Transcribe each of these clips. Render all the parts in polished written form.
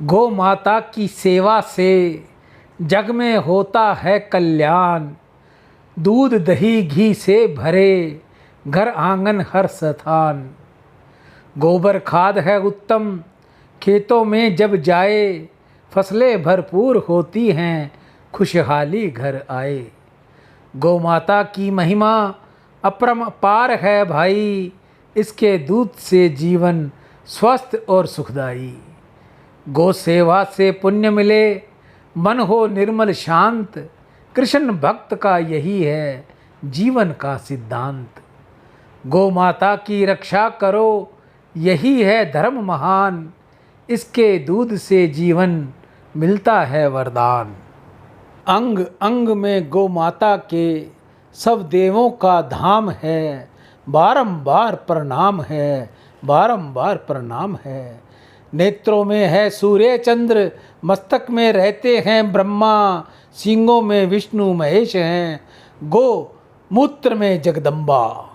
गौ माता की सेवा से जग में होता है कल्याण। दूध दही घी से भरे घर आंगन हर स्थान। गोबर खाद है उत्तम खेतों में जब जाए, फसलें भरपूर होती हैं खुशहाली घर आए। गौ माता की महिमा अपरंपार है भाई, इसके दूध से जीवन स्वस्थ और सुखदाई। गौ सेवा से पुण्य मिले, मन हो निर्मल शांत, कृष्ण भक्त का यही है जीवन का सिद्धांत। गौ माता की रक्षा करो, यही है धर्म महान, इसके दूध से जीवन मिलता है वरदान। अंग अंग में गौ माता के सब देवों का धाम है, बारंबार प्रणाम है, बारंबार प्रणाम है। नेत्रों में है सूर्य चंद्र, मस्तक में रहते हैं ब्रह्मा, सींगों में विष्णु महेश हैं, गो मूत्र में जगदम्बा।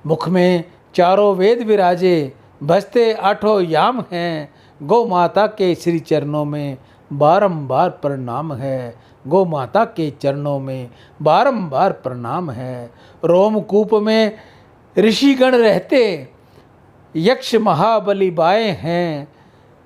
मुख में चारों वेद विराजे, बजते आठों याम हैं, गौ माता के श्री चरणों में बारंबार प्रणाम है, गौ माता के चरणों में बारंबार प्रणाम है। रोमकूप में ऋषिगण रहते, यक्ष महाबली बाएँ हैं,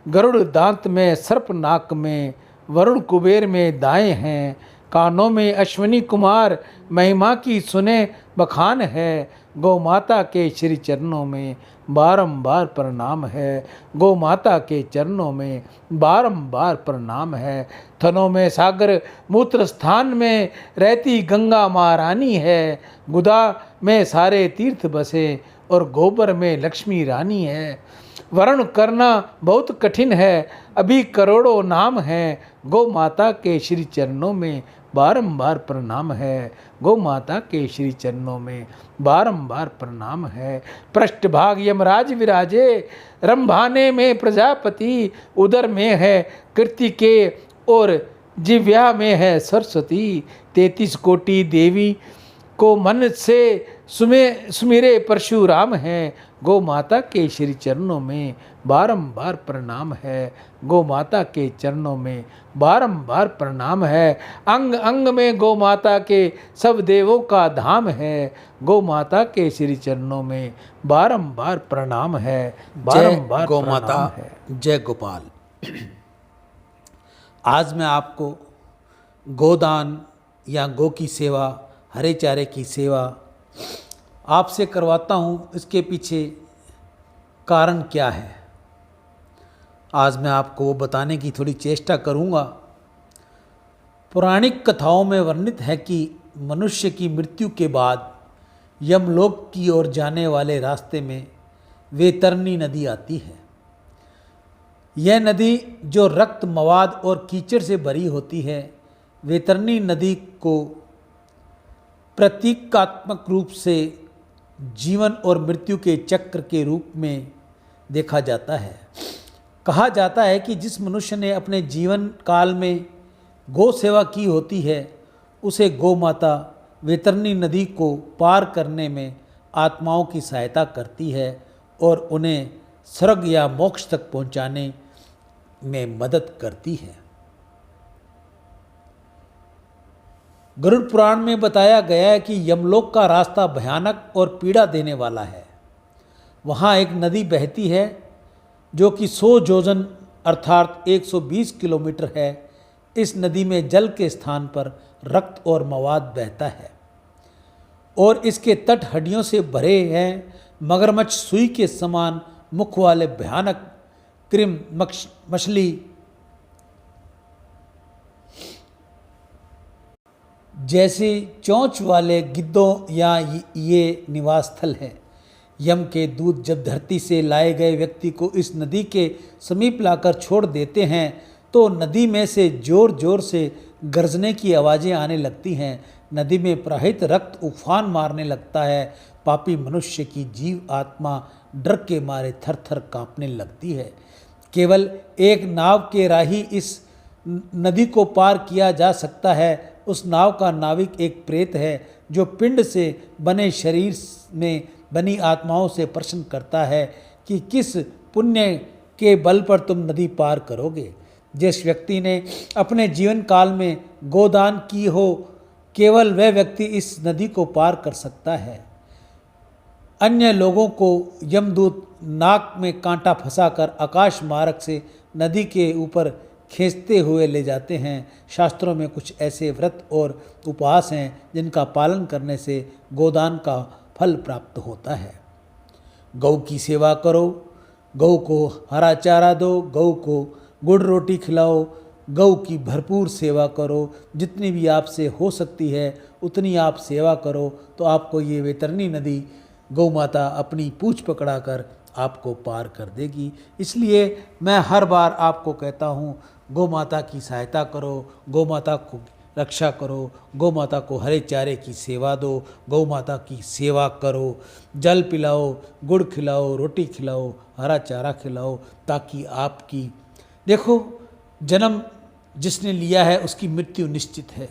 गरुड़ दांत में सर्प नाक में, वरुण कुबेर में दाएँ हैं। कानों में अश्विनी कुमार, महिमा की सुने बखान है, गौ माता के श्री चरणों में बारंबार प्रणाम है, गौ माता के चरणों में बारंबार प्रणाम है। थनों में सागर, मूत्र स्थान में रहती गंगा महारानी है, गुदा में सारे तीर्थ बसे और गोबर में लक्ष्मी रानी है। वर्ण करना बहुत कठिन है, अभी करोड़ों नाम हैं, गौ माता के श्री चरणों में बारंबार प्रणाम है, गौ माता के श्री चरणों में बारंबार प्रणाम है। पृष्ठभाग यमराज विराजे, रंभाने में प्रजापति, उदर में है कृतिके और जिह्वा में है सरस्वती। 33 कोटि देवी को मन से सुमिरे परशुराम हैं, गौ माता के श्री चरणों में बारंबार प्रणाम है, गौ माता के चरणों में बारंबार प्रणाम है। अंग अंग में गौ माता के सब देवों का धाम है, गौ माता के श्री चरणों में बारंबार प्रणाम है, बारंबार गौ प्रणाम माता है। जय गोपाल। आज मैं आपको गोदान या गौ की सेवा, हरे चारे की सेवा आपसे करवाता हूँ। इसके पीछे कारण क्या है, आज मैं आपको वो बताने की थोड़ी चेष्टा करूँगा। पौराणिक कथाओं में वर्णित है कि मनुष्य की मृत्यु के बाद यमलोक की ओर जाने वाले रास्ते में वैतरणी नदी आती है। यह नदी जो रक्त, मवाद और कीचड़ से भरी होती है, वैतरणी नदी को प्रतीकात्मक रूप से जीवन और मृत्यु के चक्र के रूप में देखा जाता है। कहा जाता है कि जिस मनुष्य ने अपने जीवन काल में गौ सेवा की होती है, उसे गौ माता वैतरणी नदी को पार करने में आत्माओं की सहायता करती है और उन्हें स्वर्ग या मोक्ष तक पहुंचाने में मदद करती है। गरुड़ पुराण में बताया गया है कि यमलोक का रास्ता भयानक और पीड़ा देने वाला है। वहाँ एक नदी बहती है जो कि 100 योजन अर्थात 120 किलोमीटर है। इस नदी में जल के स्थान पर रक्त और मवाद बहता है और इसके तट हड्डियों से भरे हैं। मगरमच्छ सुई के समान मुख वाले भयानक कृम मछली जैसे चोंच वाले गिद्धों या ये निवास स्थल है। यम के दूत जब धरती से लाए गए व्यक्ति को इस नदी के समीप लाकर छोड़ देते हैं तो नदी में से जोर जोर से गरजने की आवाज़ें आने लगती हैं। नदी में प्रवाहित रक्त उफान मारने लगता है। पापी मनुष्य की जीव आत्मा डर के मारे थर थर काँपने लगती है। केवल एक नाव के राही इस नदी को पार किया जा सकता है। उस नाव का नाविक एक प्रेत है जो पिंड से बने शरीर में बनी आत्माओं से प्रश्न करता है कि किस पुण्य के बल पर तुम नदी पार करोगे। जिस व्यक्ति ने अपने जीवन काल में गोदान की हो, केवल वह व्यक्ति इस नदी को पार कर सकता है। अन्य लोगों को यमदूत नाक में कांटा फंसाकर आकाश मार्ग से नदी के ऊपर खींचते हुए ले जाते हैं। शास्त्रों में कुछ ऐसे व्रत और उपवास हैं जिनका पालन करने से गोदान का फल प्राप्त होता है। गौ की सेवा करो, गौ को हरा चारा दो, गौ को गुड़ रोटी खिलाओ, गौ की भरपूर सेवा करो। जितनी भी आपसे हो सकती है उतनी आप सेवा करो, तो आपको ये वैतरणी नदी गौ माता अपनी पूंछ पकड़ाकर आपको पार कर देगी। इसलिए मैं हर बार आपको कहता हूँ, गौ माता की सहायता करो, गौ माता को रक्षा करो, गौ माता को हरे चारे की सेवा दो, गौ माता की सेवा करो, जल पिलाओ, गुड़ खिलाओ, रोटी खिलाओ, हरा चारा खिलाओ, ताकि आपकी देखो जन्म जिसने लिया है उसकी मृत्यु निश्चित है।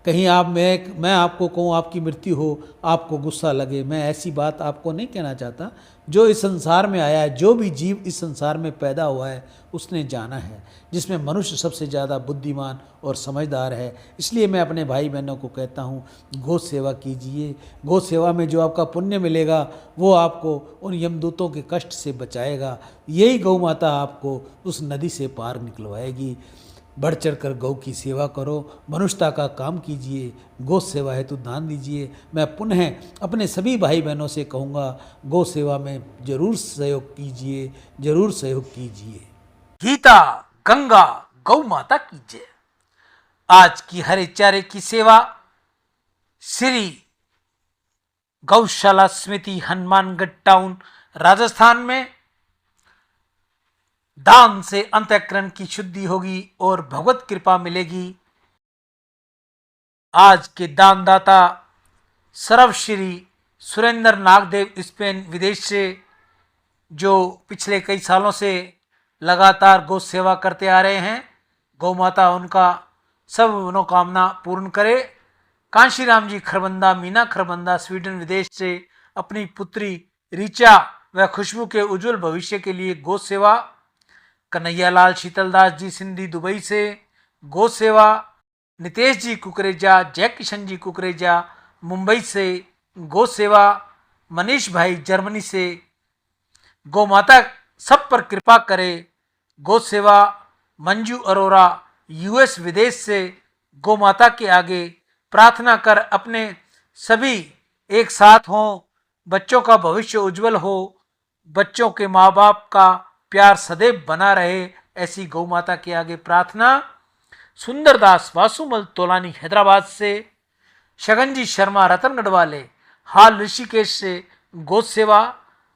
कहीं आप मैं आपको कहूँ आपकी मृत्यु हो, आपको गुस्सा लगे, मैं ऐसी बात आपको नहीं कहना चाहता। जो इस संसार में आया है, जो भी जीव इस संसार में पैदा हुआ है, उसने जाना है, जिसमें मनुष्य सबसे ज़्यादा बुद्धिमान और समझदार है। इसलिए मैं अपने भाई बहनों को कहता हूँ, गौ सेवा कीजिए। गौ सेवा में जो आपका पुण्य मिलेगा वो आपको उन यमदूतों के कष्ट से बचाएगा। यही गौ माता आपको उस नदी से पार निकलवाएगी। बढ़ चढ़ कर गौ की सेवा करो, मनुष्यता का काम कीजिए, गौ सेवा हेतु दान दीजिए। मैं पुनः अपने सभी भाई बहनों से कहूँगा, गौ सेवा में जरूर सहयोग कीजिए, जरूर सहयोग कीजिए। गीता गंगा गौ माता की जय। आज की हरे चारे की सेवा श्री गौशाला समिति हनुमानगढ़ टाउन राजस्थान में दान से अंतःकरण की शुद्धि होगी और भगवत कृपा मिलेगी। आज के दानदाता सर्वश्री सुरेंद्र नागदेव स्पेन विदेश से, जो पिछले कई सालों से लगातार गौ सेवा करते आ रहे हैं। गौ माता उनका सब मनोकामना पूर्ण करे। कांशीराम जी खरबंदा, मीना खरबंदा स्वीडन विदेश से अपनी पुत्री रीचा व खुशबू के उज्जवल भविष्य के लिए गौ सेवा। कन्हैयालाल शीतलदास जी सिंधी दुबई से गौ सेवा। नितेश जी कुकरेजा, जय किशन जी कुकरेजा मुंबई से गौ सेवा। मनीष भाई जर्मनी से गौ माता सब पर कृपा करे, गौ सेवा। मंजू अरोरा यूएस विदेश से गौ माता के आगे प्रार्थना कर अपने सभी एक साथ हों, बच्चों का भविष्य उज्जवल हो, बच्चों के माँ बाप का प्यार सदैव बना रहे, ऐसी गौ माता के आगे प्रार्थना। सुंदरदास वासुमल तोलानी हैदराबाद से, शगनजी शर्मा रतनगढ़ वाले हाल ऋषिकेश से गौ सेवा।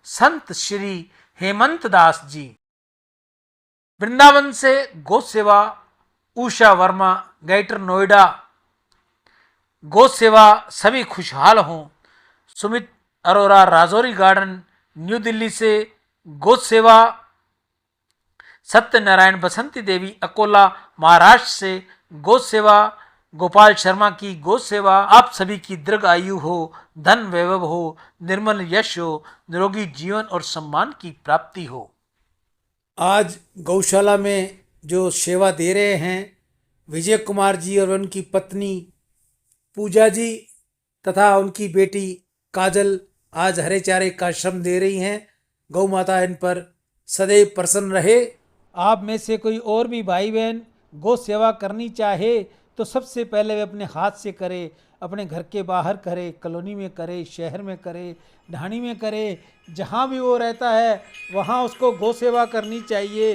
संत श्री हेमंत दास जी वृंदावन से गौ सेवा। उषा वर्मा ग्रेटर नोएडा गौ सेवा, सभी खुशहाल हों। सुमित अरोरा राजौरी गार्डन न्यू दिल्ली से गौ सेवा। सत्यनारायण बसंती देवी अकोला महाराष्ट्र से गौ सेवा। गोपाल शर्मा की गौ सेवा। आप सभी की दीर्घ आयु हो, धन वैभव हो, निर्मल यश हो, निरोगी जीवन और सम्मान की प्राप्ति हो। आज गौशाला में जो सेवा दे रहे हैं विजय कुमार जी और उनकी पत्नी पूजा जी तथा उनकी बेटी काजल, आज हरे चारे का श्रम दे रही हैं। गौ माता इन पर सदैव प्रसन्न रहे। आप में से कोई और भी भाई बहन गौ सेवा करनी चाहे तो सबसे पहले वे अपने हाथ से करे, अपने घर के बाहर करे, कॉलोनी में करे, शहर में करे, ढाणी में करे, जहाँ भी वो रहता है वहाँ उसको गौ सेवा करनी चाहिए।